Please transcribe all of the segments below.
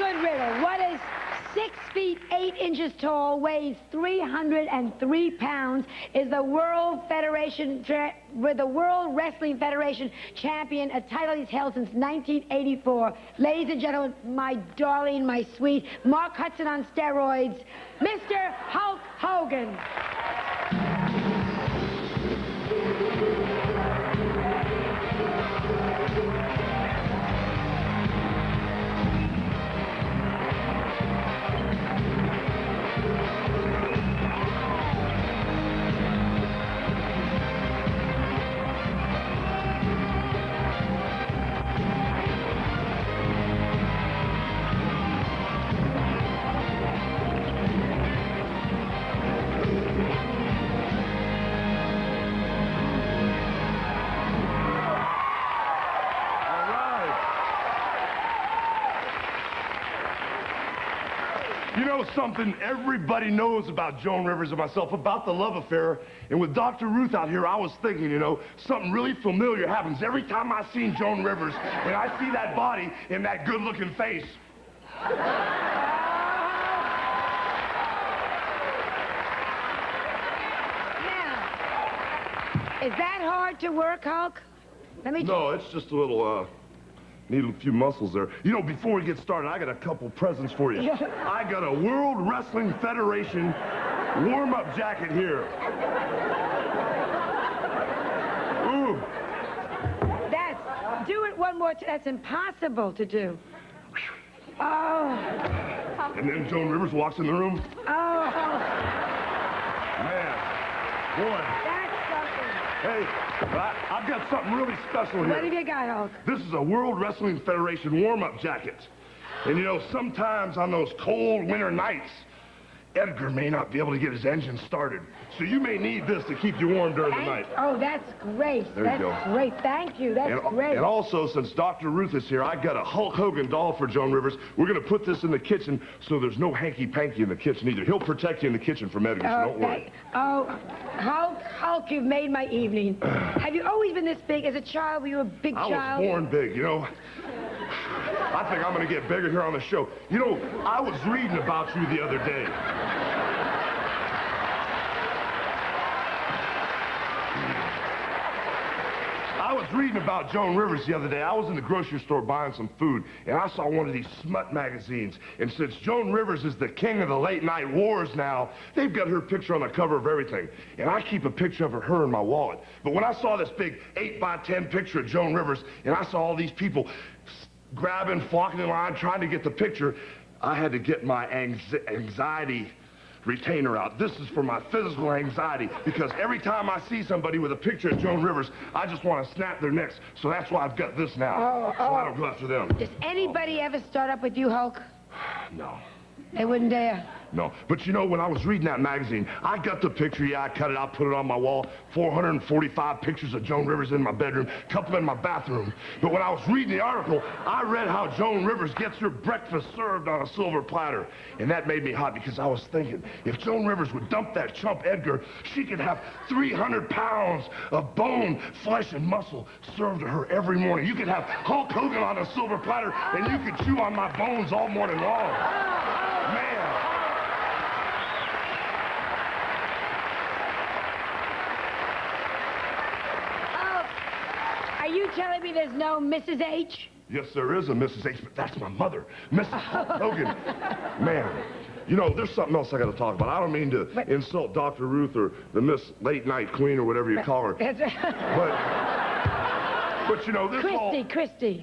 good riddle. What is 6 feet 8 inches tall, weighs 303 pounds, is the World Wrestling Federation champion, a title he's held since 1984. Ladies and gentlemen, my darling, my sweet, Mark Hudson on steroids, Mr. Hulk Hogan. You know something everybody knows about Joan Rivers and myself, about the love affair, and with Dr. Ruth out here, I was thinking, you know, something really familiar happens every time I see Joan Rivers, and I see that body and that good-looking face. Now, is that hard to work, Hulk? No, it's just a little, need a few muscles there. You know, before we get started, I got a couple presents for you. I got a World Wrestling Federation warm-up jacket here. Ooh. Do it one more time. That's impossible to do. Oh. And then Joan Rivers walks in the room. Oh. Man. Boy. That's something. Hey, I've got something really special here. What have you got, Hulk? This is a World Wrestling Federation warm-up jacket. And you know, sometimes on those cold winter nights, Edgar may not be able to get his engine started. So you may need this to keep you warm during the night. Oh, that's great. There you go. That's great. Thank you. That's great. And also, since Dr. Ruth is here, I got a Hulk Hogan doll for Joan Rivers. We're going to put this in the kitchen so there's no hanky-panky in the kitchen either. He'll protect you in the kitchen from Edgar, so don't worry. Oh, Hulk, you've made my evening. Have you always been this big? As a child, were you a big child? I was born big, you know. I think I'm going to get bigger here on the show. You know, I was reading about you the other day. I was reading about Joan Rivers the other day. I was in the grocery store buying some food, and I saw one of these smut magazines. And since Joan Rivers is the king of the late-night wars now, they've got her picture on the cover of everything. And I keep a picture of her in my wallet. But when I saw this big 8x10 picture of Joan Rivers, and I saw all these people grabbing, flocking in line, trying to get the picture, I had to get my anxiety retainer out. This is for my physical anxiety, because every time I see somebody with a picture of Joan Rivers, I just want to snap their necks. So that's why I've got this now. So I don't go after them. Does anybody ever start up with you, Hulk? No. They wouldn't dare. No. But you know, when I was reading that magazine, I got the picture. Yeah, I cut it out, put it on my wall. 445 pictures of Joan Rivers in my bedroom, a couple in my bathroom. But when I was reading the article, I read how Joan Rivers gets her breakfast served on a silver platter. And that made me hot, because I was thinking, if Joan Rivers would dump that chump Edgar, she could have 300 pounds of bone, flesh, and muscle served to her every morning. You could have Hulk Hogan on a silver platter, and you could chew on my bones all morning long. Man. Are you telling me there's no Mrs. H? Yes, there is a Mrs. H, but that's my mother, Mrs. Hogan. Man, you know, there's something else I got to talk about. I don't mean to insult Dr. Ruth or the Miss Late Night Queen or whatever you call her. But you know, this Christy.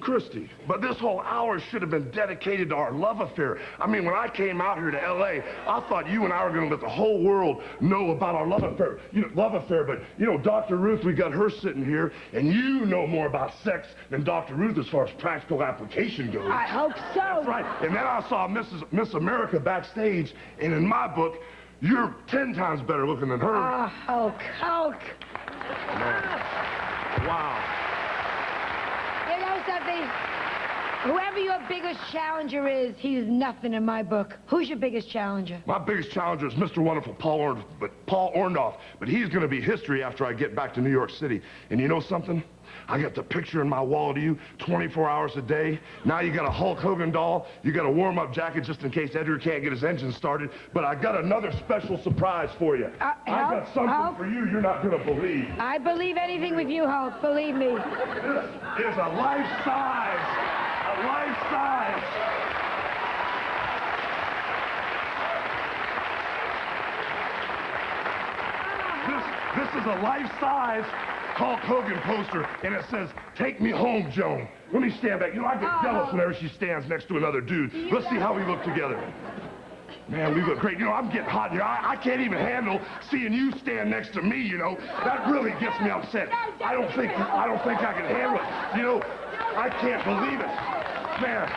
But this whole hour should have been dedicated to our love affair. I mean, when I came out here to L.A., I thought you and I were going to let the whole world know about our love affair. You know, but, you know, Dr. Ruth, we got her sitting here, and you know more about sex than Dr. Ruth as far as practical application goes. I hope so. That's right. And then I saw Miss America backstage, and in my book, you're 10 times better looking than her. Hulk. Man. Wow. You know something? Whoever your biggest challenger is, he's nothing in my book. Who's your biggest challenger? My biggest challenger is Mr. Wonderful Paul Orndorff, but he's going to be history after I get back to New York City. And you know something? I got the picture in my wall of you 24 hours a day. Now you got a Hulk Hogan doll. You got a warm-up jacket just in case Edgar can't get his engine started. But I got another special surprise for you. I got something for you you're not going to believe. I believe anything with you, Hulk. Believe me. This is a life-size. A life-size. This is a life-size Hulk Hogan poster, and it says, "Take me home, Joan." Let me stand back. You know, I get jealous whenever she stands next to another dude. Let's see how we look together. Man, we look great. You know, I'm getting hot here. I can't even handle seeing you stand next to me, you know. That really gets me upset. I don't think I can handle it. You know, I can't believe it. Man,